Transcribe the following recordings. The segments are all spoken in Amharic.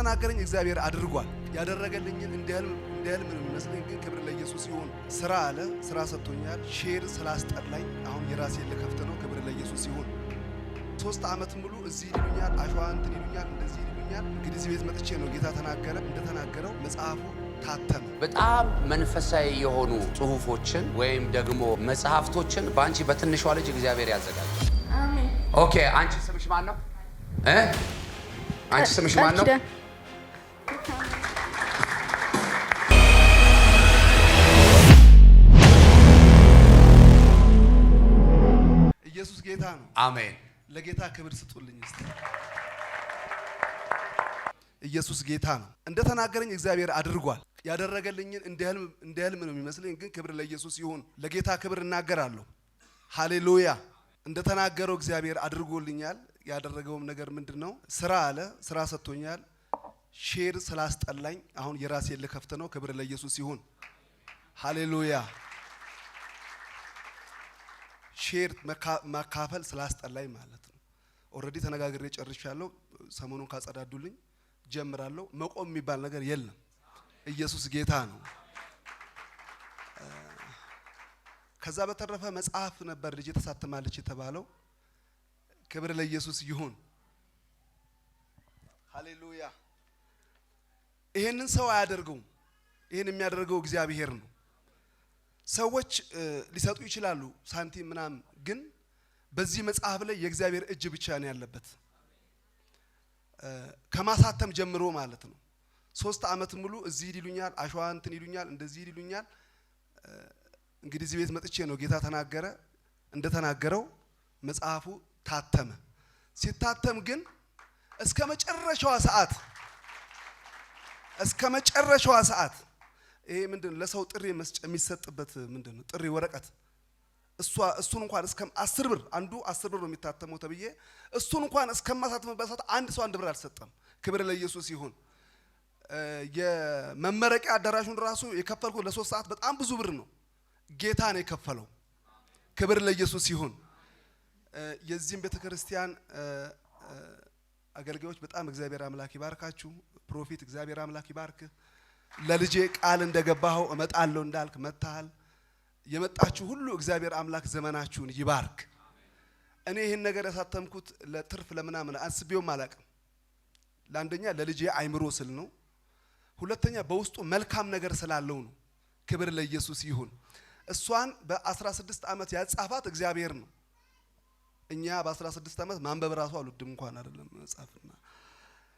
እንደተናገረኝ እግዚአብሔር አድርጓል። ያደረገልኝን እንዲያልም ነው የሚመስለኝ፣ ግን ክብር ለኢየሱስ ይሁን። ስራ አለ፣ ስራ ሰጥቶኛል። ሼር ስላስጠላኝ አሁን የራሴን ልከፍት ነው። ክብር ለኢየሱስ ይሁን። 3 ዓመት ሙሉ እዚህ ይሉኛል፣ አሸዋ እንትን ይሉኛል፣ እንደዚህ ይሉኛል። እንግዲህ እዚህ ቤት መጥቼ ነው ጌታ ተናገረ። እንደተናገረው መጽሐፉ ታተመ። በጣም መንፈሳዊ የሆኑ ጽሁፎችን ወይም ደግሞ መጽሐፍቶችን በአንቺ በትንሿ ልጅ እግዚአብሔር ያዘጋጃል። አሜን። ኦኬ፣ አንቺ ስምሽ ማን ነው? አንቺ ስምሽ ማን ነው? ኢየሱስ ጌታ ነው። አሜን። ለጌታ ክብር ስጡልኝ እስቲ። ኢየሱስ ጌታ ነው። እንደተናገረኝ እግዚአብሔር አድርጓል። ያደረገልኝን እንዲያልም ነው የሚመስለኝ፣ ግን ክብር ለኢየሱስ ይሁን። ለጌታ ክብር እናገራለሁ። ሃሌሉያ። እንደተናገረው እግዚአብሔር አድርጎልኛል። ያደረገውም ነገር ምንድነው? ስራ አለ፣ ስራ ሰጥቶኛል። ሼር ስላስጠላኝ አሁን የራሴን ልከፍት ነው። ክብር ለኢየሱስ ይሁን። ሃሌሉያ። ሼር መካፈል ስላስጠላኝ ማለት ነው። ኦሬዲ ተነጋግሬ ጨርሻለሁ። ሰሞኑን ካጸዳዱልኝ ጀምራለሁ። መቆም የሚባል ነገር የለም። ኢየሱስ ጌታ ነው። ከዛ በተረፈ መጽሐፍ ነበር ልጅ ተሳተማለች የተባለው። ክብር ለኢየሱስ ይሁን። ሃሌሉያ። ይሄንን ሰው አያደርገውም። ይሄን የሚያደርገው እግዚአብሔር ነው። ሰዎች ሊሰጡ ይችላሉ ሳንቲም ምናምን፣ ግን በዚህ መጽሐፍ ላይ የእግዚአብሔር እጅ ብቻ ነው ያለበት። ከማሳተም ጀምሮ ማለት ነው። 3 ዓመት ሙሉ እዚህ ይሉኛል፣ አሸዋ እንትን ይሉኛል፣ እንደዚህ ይሉኛል። እንግዲህ እዚህ ቤት መጥቼ ነው ጌታ ተናገረ። እንደተናገረው መጽሐፉ ታተመ። ሲታተም ግን እስከ መጨረሻዋ ሰዓት ይሄ ምንድነው ለሰው ጥሪ መስጫ የሚሰጥበት ምንድነው ጥሪ ወረቀት፣ እሱን እንኳን እስከ 10 ብር አንዱ 10 ብር ነው የሚታተመው ተብዬ እሱን እንኳን እስከማሳተምበት ሰዓት አንድ ሰው 1 ብር አልሰጠም። ክብር ለኢየሱስ ይሁን። የመመረቂያ አዳራሹን ራሱ የከፈልኩት ለ3 ሰዓት በጣም ብዙ ብር ነው። ጌታ ነው የከፈለው። ክብር ለኢየሱስ ይሁን። የዚህም ቤተክርስቲያን አገልጋዮች በጣም እግዚአብሔር አምላክ ይባርካችሁ። ፕሮፌት እግዚአብሔር አምላክ ይባርክ። ለልጄ ቃል እንደገባኸው እመጣለሁ እንዳልክ መጣሃል። የመጣችሁ ሁሉ እግዚአብሔር አምላክ ዘመናችሁን ይባርክ። እኔ ይሄን ነገር ያሳተምኩት ለትርፍ ለምናምን አስቤውም አላቅም። ለአንደኛ ለልጄ አይምሮ ስል ነው። ሁለተኛ በውስጡ መልካም ነገር ስላለው ነው። ክብር ለኢየሱስ ይሁን። እሷን በ16 ዓመት ያጻፋት እግዚአብሔር ነው። እኛ በ16 ዓመት ማንበብ ራሱ አልወድም እንኳን አይደለም መጻፍና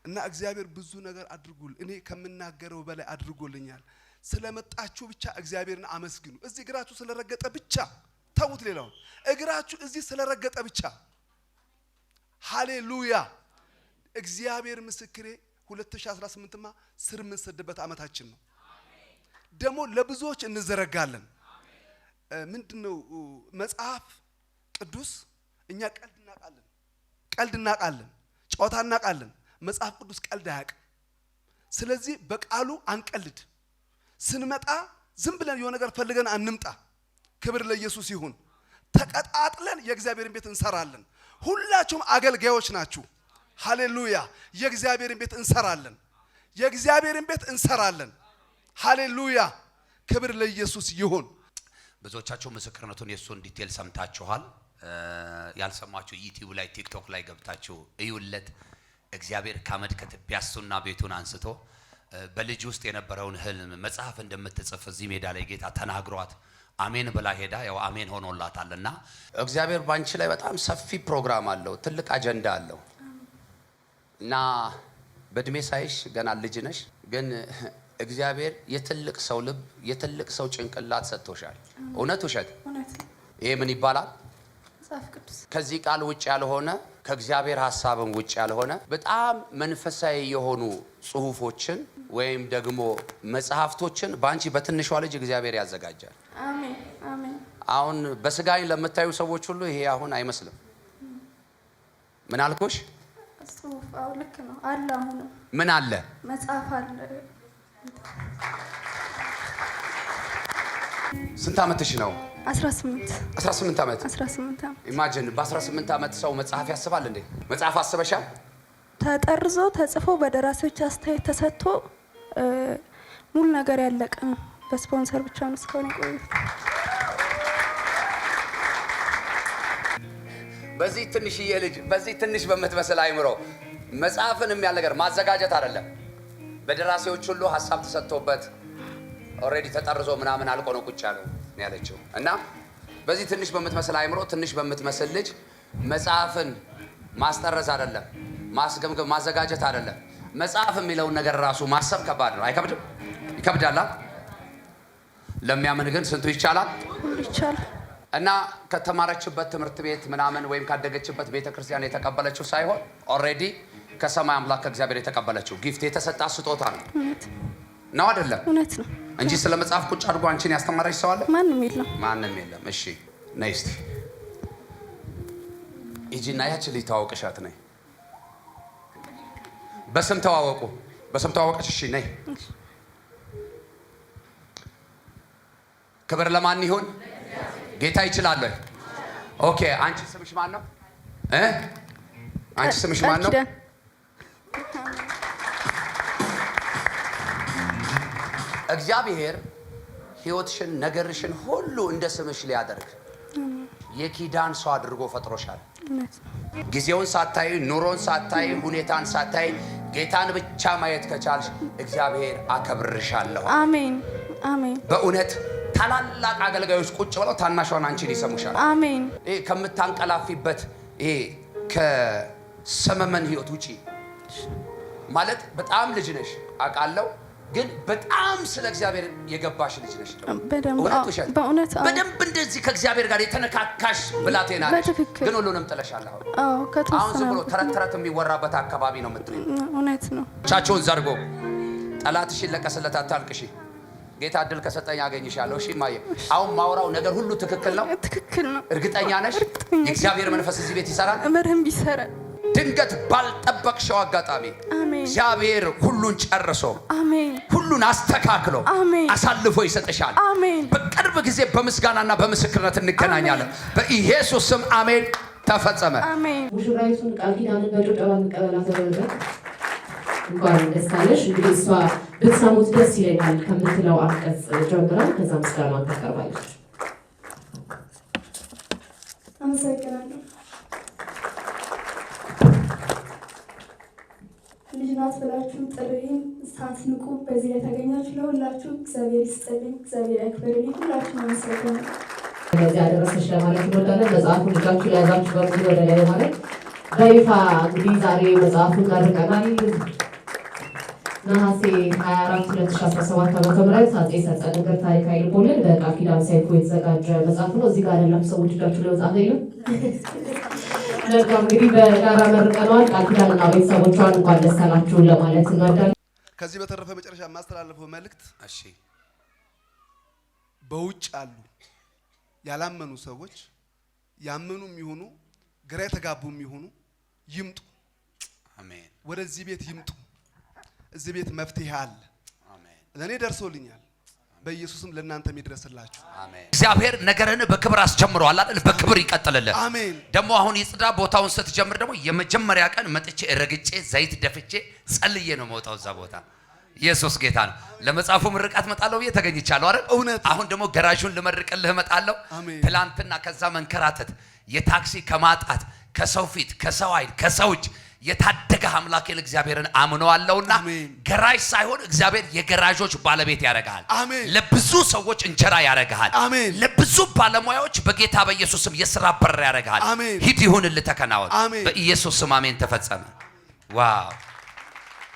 እና እግዚአብሔር ብዙ ነገር አድርጉል። እኔ ከምናገረው በላይ አድርጎልኛል። ስለመጣችሁ ብቻ እግዚአብሔርን አመስግኑ። እዚህ እግራችሁ ስለረገጠ ብቻ ተውት፣ ሌላው እግራችሁ እዚህ ስለረገጠ ብቻ ሃሌሉያ። እግዚአብሔር ምስክሬ 2018ማ ስር የምንሰድበት ዓመታችን ነው። ደግሞ ለብዙዎች እንዘረጋለን። ምንድነው መጽሐፍ ቅዱስ? እኛ ቀልድ እናቃለን፣ ጨዋታ እናቃለን። መጽሐፍ ቅዱስ ቀልድ አያውቅም። ስለዚህ በቃሉ አንቀልድ። ስንመጣ ዝም ብለን የሆነ ነገር ፈልገን አንምጣ። ክብር ለኢየሱስ ይሁን። ተቀጣጥለን የእግዚአብሔርን ቤት እንሰራለን። ሁላችሁም አገልጋዮች ናችሁ። ሃሌሉያ። የእግዚአብሔርን ቤት እንሰራለን። ሃሌሉያ። ክብር ለኢየሱስ ይሁን። ብዙዎቻችሁ ምስክርነቱን የሱን ዲቴል ሰምታችኋል። ያልሰማችሁ ዩቲዩብ ላይ ቲክቶክ ላይ ገብታችሁ እዩለት። እግዚአብሔር ካመድ ከትቢያሱና ቤቱን አንስቶ በልጅ ውስጥ የነበረውን ህልም መጽሐፍ እንደምትጽፍ እዚህ ሜዳ ላይ ጌታ ተናግሯት አሜን ብላ ሄዳ ያው አሜን ሆኖላታልና እግዚአብሔር ባንቺ ላይ በጣም ሰፊ ፕሮግራም አለው፣ ትልቅ አጀንዳ አለው እና በእድሜ ሳይሽ ገና ልጅ ነሽ፣ ግን እግዚአብሔር የትልቅ ሰው ልብ የትልቅ ሰው ጭንቅላት ሰጥቶሻል። እውነት ውሸት? ይሄ ምን ይባላል? ከዚህ ቃል ውጭ ያልሆነ ከእግዚአብሔር ሐሳብም ውጭ ያልሆነ በጣም መንፈሳዊ የሆኑ ጽሁፎችን ወይም ደግሞ መጽሐፍቶችን ባንቺ በትንሿ ልጅ እግዚአብሔር ያዘጋጃል። አሜን አሜን። አሁን በስጋኝ ለምታዩ ሰዎች ሁሉ ይሄ አሁን አይመስልም። ምን አልኩሽ? ጽሁፍ ልክ ነው አለ። አሁን ምን አለ? መጽሐፍ አለ። ስንት ዓመትሽ ነው? 18 ዓመት። ኢማጂን በ18 ዓመት ሰው መጽሐፍ ያስባል እንዴ? መጽሐፍ አስበሻል? ተጠርዞ ተጽፎ በደራሲዎች አስተያየት ተሰጥቶ ሙሉ ነገር ያለቀ ነው። በስፖንሰር ብቻ ነው እስካሁን የቆየው። በዚህ ትንሽዬ ልጅ በዚህ ትንሽ በምትመስል አይምሮ መጽሐፍን የሚያል ነገር ማዘጋጀት አይደለም። በደራሲዎች ሁሉ ሀሳብ ተሰጥቶበት ኦልሬዲ ተጠርዞ ምናምን አልቆ ነው ቁጭ ያለው ያለችው እና በዚህ ትንሽ በምትመስል አይምሮ ትንሽ በምትመስል ልጅ መጽሐፍን ማስጠረዝ አይደለም፣ ማስገምገም ማዘጋጀት አይደለም። መጽሐፍ የሚለውን ነገር ራሱ ማሰብ ከባድ ነው። አይከብድም? ይከብዳል። ለሚያምን ግን ስንቱ ይቻላል? ይቻላል። እና ከተማረችበት ትምህርት ቤት ምናምን ወይም ካደገችበት ቤተክርስቲያን የተቀበለችው ሳይሆን ኦልሬዲ ከሰማይ አምላክ ከእግዚአብሔር የተቀበለችው ጊፍት የተሰጣ ስጦታ ነው። ነው አይደለም? እውነት ነው እንጂ ስለ መጽሐፍ ቁጭ አድርጎ አንቺን ያስተማረች ሰው አለ? ማንም የለም። ማንም የለም። እሺ ነይ እስቲ እጂና ያቺ ልጅ ተዋወቅሻት። ነይ በስም ተዋወቁ። በስም ተዋወቀች። እሺ ነይ። ክብር ለማን ይሁን? ጌታ ይችላል። ኦኬ አንቺ ስምሽ ማን ነው? አንቺ ስምሽ ማን ነው? እግዚአብሔር ሕይወትሽን ነገርሽን ሁሉ እንደ ስምሽ ሊያደርግ የኪዳን ሰው አድርጎ ፈጥሮሻል። ጊዜውን ሳታይ፣ ኑሮን ሳታይ፣ ሁኔታን ሳታይ ጌታን ብቻ ማየት ከቻልሽ እግዚአብሔር አከብርሻለሁ። አሜን አሜን። በእውነት ታላላቅ አገልጋዮች ቁጭ ብለው ታናሿን አንቺን ይሰሙሻል። አሜን። ይሄ ከምታንቀላፊበት ይሄ ከሰመመን ህይወት ውጪ ማለት በጣም ልጅ ነሽ አውቃለሁ፣ ግን በጣም ስለ እግዚአብሔር የገባሽ ልጅ ነሽ። በደንብ እንደዚህ ከእግዚአብሔር ጋር የተነካካሽ ብላቴና ነሽ። ግን ሁሉንም ጥለሻል። አሁን ዝም ብሎ ተረት ተረት የሚወራበት አካባቢ ነው የምትለው። እውነት ነው። ቻቸውን ዘርጎ ጠላትሽን ለቀስለት፣ አታልቅሺ። ጌታ እድል ከሰጠኝ አገኝሻለሁ። እሺ ማየ፣ አሁን ማውራው ነገር ሁሉ ትክክል ነው? ትክክል ነው። እርግጠኛ ነሽ? የእግዚአብሔር መንፈስ እዚህ ቤት ይሰራል? በደንብ ይሰራል። ድንገት ባልጠበቅሽው አጋጣሚ እግዚአብሔር ሁሉን ጨርሶ ሁሉን አስተካክሎ አሳልፎ ይሰጥሻል። በቅርብ ጊዜ በምስጋናና በምስክርነት እንገናኛለን። በኢየሱስ ስም አሜን። ተፈጸመ። ሙሽራይቱን ቃል ኪዳንን በጭብጨባ እንቀበላት። እንኳን ደስ አለሽ። እንግዲህ እሷ ብትሰሙት ደስ ይለኛል ከምትለው አንቀጽ ጀምራ ከዛ ምስጋናን ታቀርባለች። አመሰግናለሁ። ልጅ ናት ብላችሁ ጥሪን ሳትንቁ በዚህ ላይ ተገኛችሁ ለሁላችሁ እግዚአብሔር ይስጥልኝ፣ እግዚአብሔር ያክብርልኝ። ሁላችሁም አመሰግናለሁ። በዚህ ያደረሰች ለማለት እንወዳለን። መጽሐፉን እጃችሁ የያዛችሁ በሙሉ ወደ ላይ ማለት በይፋ እንግዲህ ዛሬ መጽሐፉን መርቀናል። ነሐሴ 24 2017 ዓ.ም አፄ ሰርጸ ነገር ታሪካዊ ልቦለድ በቃል ኪዳን ሰይፉ የተዘጋጀ መጽሐፍ ነው። እዚህ ጋር ያላችሁ ሰዎች እጃችሁ ላይ መጽሐፍ የለም። እንግዲህ በጋራ መርቀናል። ቃል ኪዳንና ቤተሰቦቿን እንኳን ደስ አላችሁ ለማለት እንወዳለን። ከዚህ በተረፈ መጨረሻ የማስተላልፈው መልእክት እሺ፣ በውጭ አሉ ያላመኑ ሰዎች ያመኑም ይሁኑ ግራ የተጋቡም ይሁኑ ይምጡ። አሜን። ወደዚህ ቤት ይምጡ። እዚህ ቤት መፍትሄ አለ። አሜን። ለኔ ደርሶልኛል። በኢየሱስም ለእናንተም ይድረስላችሁ። አሜን። እግዚአብሔር ነገርን በክብር አስጀምሯል አይደል? በክብር ይቀጥልልህ። አሜን። ደግሞ አሁን የጽዳ ቦታውን ስትጀምር ደግሞ የመጀመሪያ ቀን መጥቼ ረግጬ ዘይት ደፍቼ ጸልዬ ነው መውጣው እዛ ቦታ። ኢየሱስ ጌታ ነው። ለመጽሐፉ ምርቃት መጣለው ብዬ ተገኝቻለሁ አይደል? እውነት። አሁን ደግሞ ገራዡን ልመርቅልህ መጣለው። አሜን። ትላንትና ከዛ መንከራተት የታክሲ ከማጣት ከሰው ፊት ከሰው አይን ከሰው እጅ የታደገ አምላኬን እግዚአብሔርን አምነዋለሁና ገራዥ ሳይሆን እግዚአብሔር የገራዦች ባለቤት ያደርጋል። ለብዙ ሰዎች እንጀራ ያደርጋል። ለብዙ ባለሙያዎች በጌታ በኢየሱስም የሥራ በር ያደርጋል። ሂድ ይሁንልህ፣ ተከናወን በኢየሱስ ስም አሜን። ተፈጸመ። ዋው